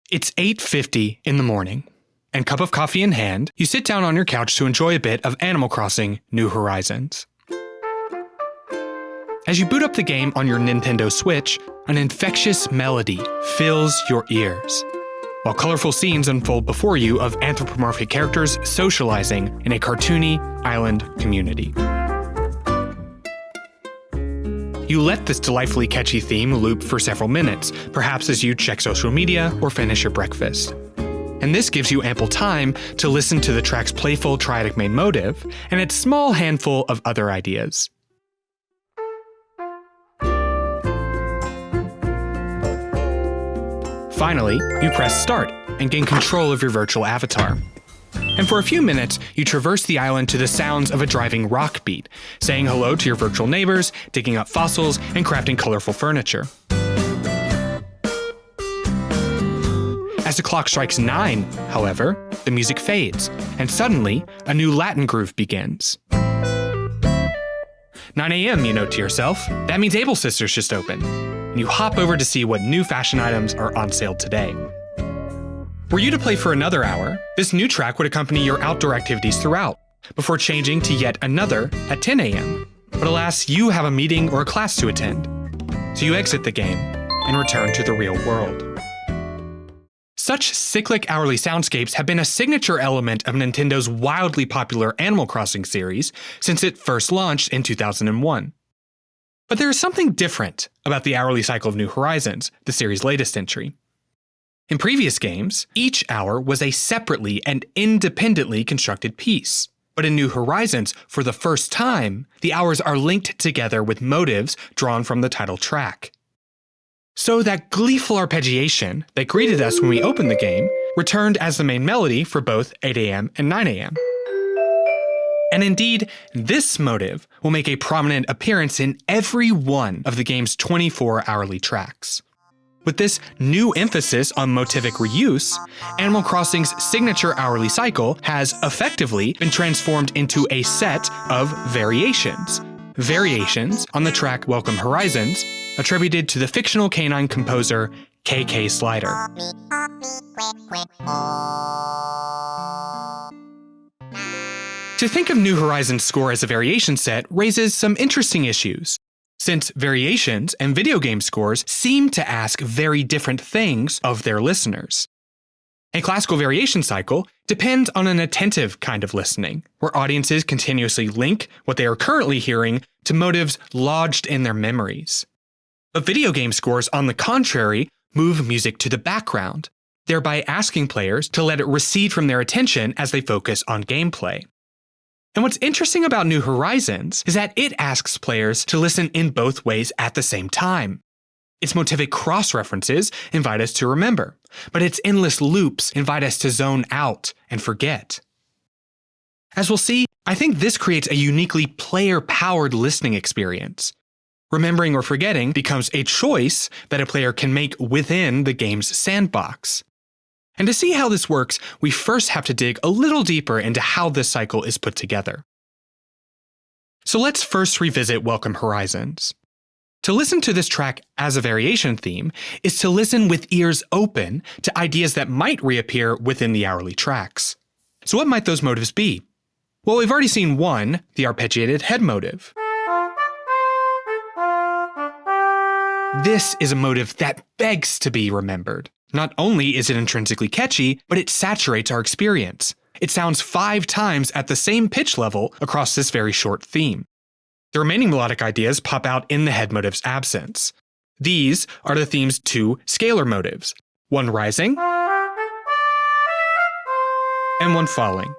It's 8:50 in the morning, and cup of coffee in hand, you sit down on your couch to enjoy a bit of Animal Crossing: New Horizons. As you boot up the game on your Nintendo Switch, an infectious melody fills your ears, while colorful scenes unfold before you of anthropomorphic characters socializing in a cartoony island community. You let this delightfully catchy theme loop for several minutes, perhaps as you check social media or finish your breakfast. And this gives you ample time to listen to the track's playful triadic main motive and its small handful of other ideas. Finally, you press start and gain control of your virtual avatar. And for a few minutes, you traverse the island to the sounds of a driving rock beat, saying hello to your virtual neighbors, digging up fossils, and crafting colorful furniture. As the clock strikes 9, however, the music fades, and suddenly, a new Latin groove begins. 9 a.m., you note to yourself. That means Able Sisters just opened. And you hop over to see what new fashion items are on sale today. Were you to play for another hour, this new track would accompany your outdoor activities throughout, before changing to yet another at 10 a.m. But alas, you have a meeting or a class to attend. So you exit the game and return to the real world. Such cyclic hourly soundscapes have been a signature element of Nintendo's wildly popular Animal Crossing series since it first launched in 2001. But there is something different about the hourly cycle of New Horizons, the series' latest entry. In previous games, each hour was a separately and independently constructed piece. But in New Horizons, for the first time, the hours are linked together with motives drawn from the title track. So that gleeful arpeggiation that greeted us when we opened the game returned as the main melody for both 8 a.m. and 9 a.m. And indeed, this motive will make a prominent appearance in every one of the game's 24 hourly tracks. With this new emphasis on Motivic reuse, Animal Crossing's signature hourly cycle has effectively been transformed into a set of variations. Variations on the track Welcome Horizons, attributed to the fictional canine composer K.K. Slider. To think of New Horizons' score as a variation set raises some interesting issues, since variations and video game scores seem to ask very different things of their listeners. A classical variation cycle depends on an attentive kind of listening, where audiences continuously link what they are currently hearing to motives lodged in their memories. But video game scores, on the contrary, move music to the background, thereby asking players to let it recede from their attention as they focus on gameplay. And what's interesting about New Horizons is that it asks players to listen in both ways at the same time. Its motivic cross-references invite us to remember, but its endless loops invite us to zone out and forget. As we'll see, I think this creates a uniquely player-powered listening experience. Remembering or forgetting becomes a choice that a player can make within the game's sandbox. And to see how this works, we first have to dig a little deeper into how this cycle is put together. So let's first revisit Welcome Horizons. To listen to this track as a variation theme is to listen with ears open to ideas that might reappear within the hourly tracks. So what might those motives be? Well, we've already seen one, the arpeggiated head motive. This is a motive that begs to be remembered. Not only is it intrinsically catchy, but it saturates our experience. It sounds 5 times at the same pitch level across this very short theme. The remaining melodic ideas pop out in the head motive's absence. These are the theme's 2 scalar motives, one rising and one falling.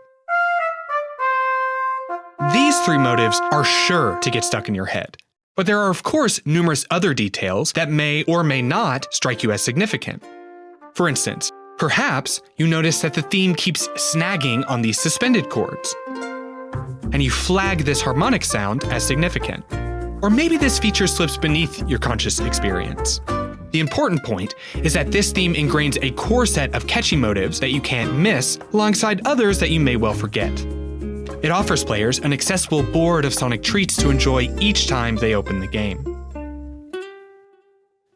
These 3 motives are sure to get stuck in your head. But there are, of course, numerous other details that may or may not strike you as significant. For instance, perhaps you notice that the theme keeps snagging on these suspended chords, and you flag this harmonic sound as significant. Or maybe this feature slips beneath your conscious experience. The important point is that this theme ingrains a core set of catchy motives that you can't miss, alongside others that you may well forget. It offers players an accessible board of sonic treats to enjoy each time they open the game.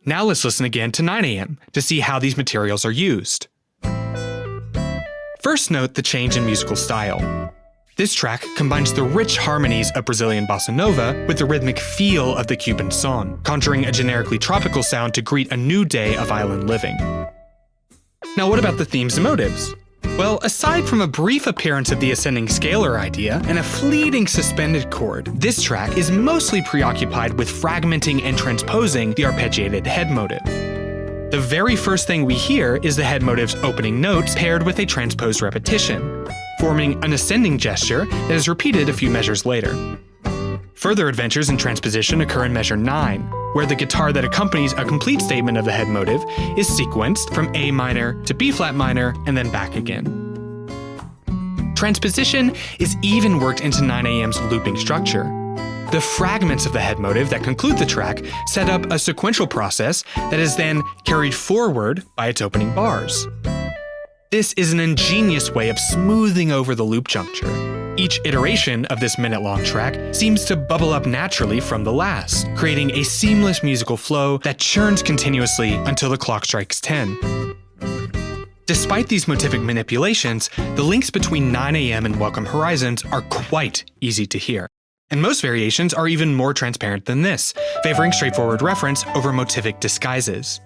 Now let's listen again to 9 a.m. to see how these materials are used. First, note the change in musical style. This track combines the rich harmonies of Brazilian bossa nova with the rhythmic feel of the Cuban son, conjuring a generically tropical sound to greet a new day of island living. Now, what about the themes and motives? Well, aside from a brief appearance of the ascending scalar idea and a fleeting suspended chord, this track is mostly preoccupied with fragmenting and transposing the arpeggiated head motive. The very first thing we hear is the head motive's opening notes paired with a transposed repetition, forming an ascending gesture that is repeated a few measures later. Further adventures in transposition occur in measure 9, where the guitar that accompanies a complete statement of the head motive is sequenced from A minor to B flat minor and then back again. Transposition is even worked into 9 a.m.'s looping structure. The fragments of the head motive that conclude the track set up a sequential process that is then carried forward by its opening bars. This is an ingenious way of smoothing over the loop juncture. Each iteration of this minute-long track seems to bubble up naturally from the last, creating a seamless musical flow that churns continuously until the clock strikes 10. Despite these motivic manipulations, the links between 9 a.m. and Welcome Horizons are quite easy to hear. And most variations are even more transparent than this, favoring straightforward reference over motivic disguises.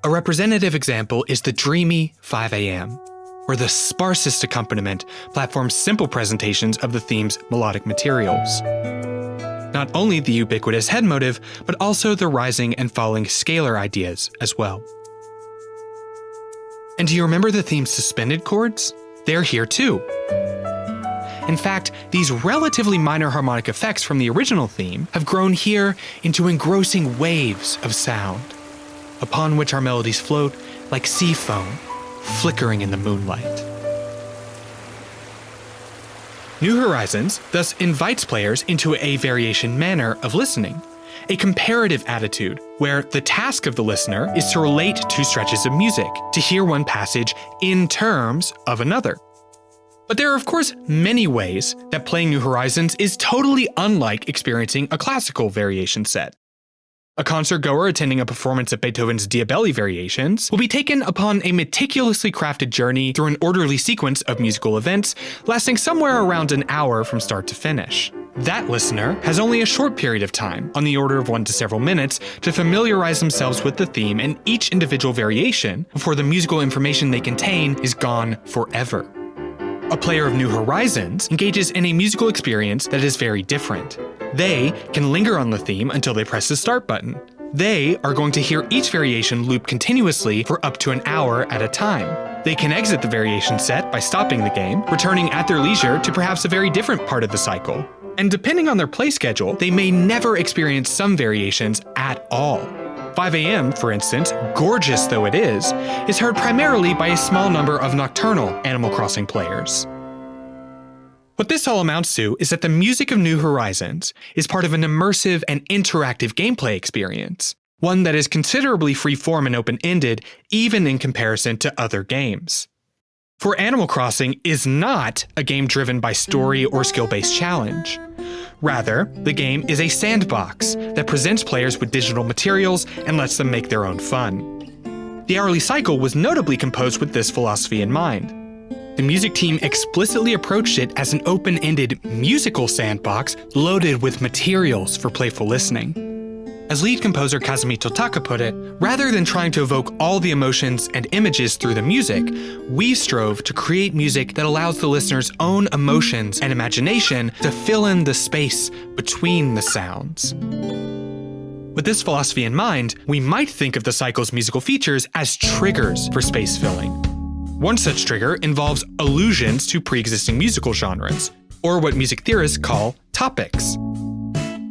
A representative example is the dreamy 5 a.m., where the sparsest accompaniment platforms simple presentations of the theme's melodic materials. Not only the ubiquitous head motive, but also the rising and falling scalar ideas as well. And do you remember the theme's suspended chords? They're here too. In fact, these relatively minor harmonic effects from the original theme have grown here into engrossing waves of sound, upon which our melodies float like sea foam, flickering in the moonlight. New Horizons thus invites players into a variation manner of listening, a comparative attitude where the task of the listener is to relate two stretches of music, to hear one passage in terms of another. But there are, of course, many ways that playing New Horizons is totally unlike experiencing a classical variation set. A concert goer attending a performance of Beethoven's Diabelli variations will be taken upon a meticulously crafted journey through an orderly sequence of musical events lasting somewhere around an hour from start to finish. That listener has only a short period of time, on the order of 1 to several minutes, to familiarize themselves with the theme and each individual variation before the musical information they contain is gone forever. A player of New Horizons engages in a musical experience that is very different. They can linger on the theme until they press the start button. They are going to hear each variation loop continuously for up to an hour at a time. They can exit the variation set by stopping the game, returning at their leisure to perhaps a very different part of the cycle. And depending on their play schedule, they may never experience some variations at all. 5 a.m., for instance, gorgeous though it is heard primarily by a small number of nocturnal Animal Crossing players. What this all amounts to is that the music of New Horizons is part of an immersive and interactive gameplay experience, one that is considerably free-form and open-ended even in comparison to other games. For Animal Crossing is not a game driven by story or skill-based challenge. Rather, the game is a sandbox that presents players with digital materials and lets them make their own fun. The hourly cycle was notably composed with this philosophy in mind. The music team explicitly approached it as an open-ended musical sandbox loaded with materials for playful listening. As lead composer Kazumi Totaka put it, rather than trying to evoke all the emotions and images through the music, we strove to create music that allows the listener's own emotions and imagination to fill in the space between the sounds. With this philosophy in mind, we might think of the cycle's musical features as triggers for space filling. One such trigger involves allusions to pre-existing musical genres, or what music theorists call topics.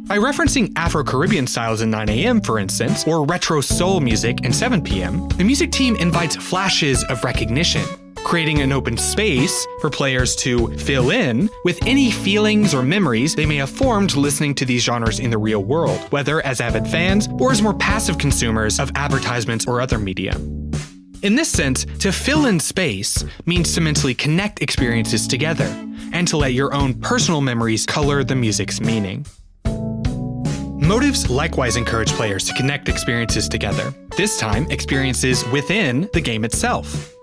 By referencing Afro-Caribbean styles in 9 a.m., for instance, or retro soul music in 7 p.m., the music team invites flashes of recognition, creating an open space for players to fill in with any feelings or memories they may have formed listening to these genres in the real world, whether as avid fans or as more passive consumers of advertisements or other media. In this sense, to fill in space means to mentally connect experiences together, and to let your own personal memories color the music's meaning. Motives likewise encourage players to connect experiences together, this time experiences within the game itself.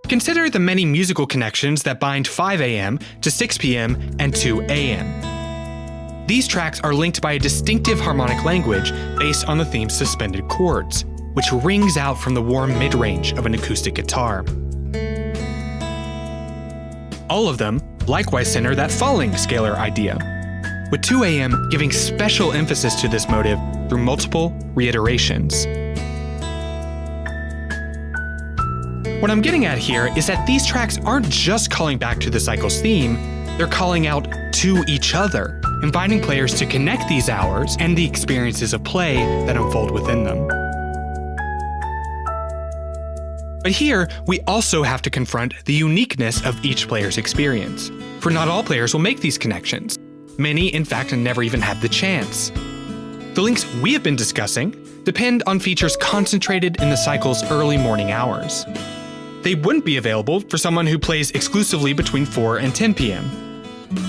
Consider the many musical connections that bind 5 a.m. to 6 p.m. and 2 a.m. These tracks are linked by a distinctive harmonic language based on the theme's suspended chords, which rings out from the warm mid-range of an acoustic guitar. All of them likewise center that falling scalar idea, with 2 a.m. giving special emphasis to this motive through multiple reiterations. What I'm getting at here is that these tracks aren't just calling back to the cycle's theme, they're calling out to each other, inviting players to connect these hours and the experiences of play that unfold within them. But here, we also have to confront the uniqueness of each player's experience, for not all players will make these connections. Many, in fact, never even have the chance. The links we have been discussing depend on features concentrated in the cycle's early morning hours. They wouldn't be available for someone who plays exclusively between 4 and 10 p.m.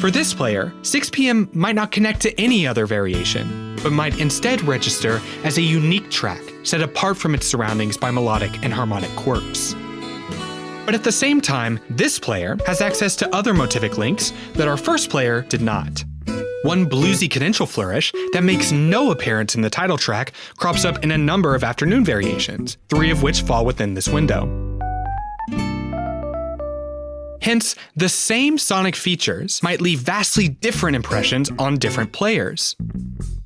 For this player, 6 p.m. might not connect to any other variation, but might instead register as a unique track set apart from its surroundings by melodic and harmonic quirks. But at the same time, this player has access to other motivic links that our first player did not. One bluesy cadential flourish that makes no appearance in the title track crops up in a number of afternoon variations, 3 of which fall within this window. Hence, the same sonic features might leave vastly different impressions on different players.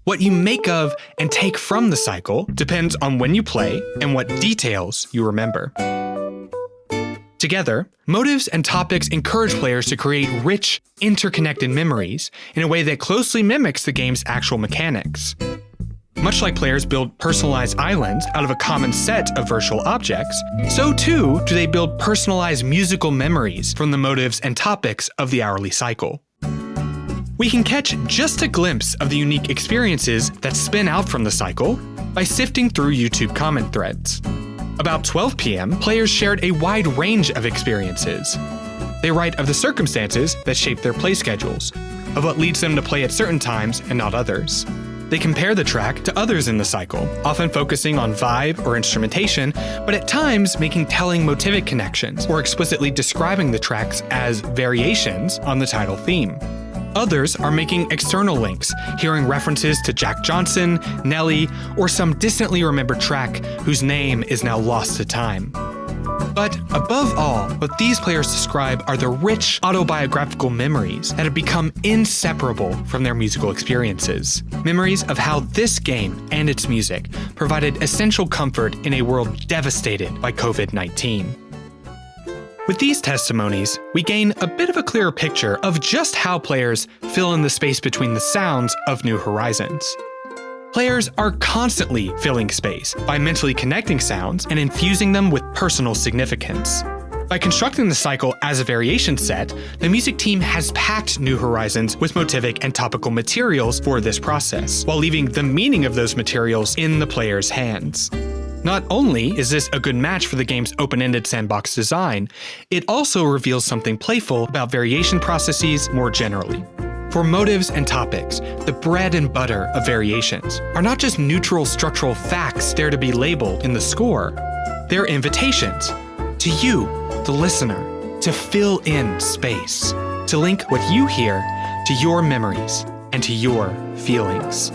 What you make of and take from the cycle depends on when you play and what details you remember. Together, motives and topics encourage players to create rich, interconnected memories in a way that closely mimics the game's actual mechanics. Much like players build personalized islands out of a common set of virtual objects, so too do they build personalized musical memories from the motives and topics of the hourly cycle. We can catch just a glimpse of the unique experiences that spin out from the cycle by sifting through YouTube comment threads. About 12 p.m., players shared a wide range of experiences. They write of the circumstances that shape their play schedules, of what leads them to play at certain times and not others. They compare the track to others in the cycle, often focusing on vibe or instrumentation, but at times making telling motivic connections or explicitly describing the tracks as variations on the title theme. Others are making external links, hearing references to Jack Johnson, Nelly, or some distantly remembered track whose name is now lost to time. But above all, what these players describe are the rich autobiographical memories that have become inseparable from their musical experiences. Memories of how this game and its music provided essential comfort in a world devastated by COVID-19. With these testimonies, we gain a bit of a clearer picture of just how players fill in the space between the sounds of New Horizons. Players are constantly filling space by mentally connecting sounds and infusing them with personal significance. By constructing the cycle as a variation set, the music team has packed New Horizons with motivic and topical materials for this process, while leaving the meaning of those materials in the player's hands. Not only is this a good match for the game's open-ended sandbox design, it also reveals something playful about variation processes more generally. For motives and topics, the bread and butter of variations are not just neutral structural facts there to be labeled in the score. They're invitations to you, the listener, to fill in space, to link what you hear to your memories and to your feelings.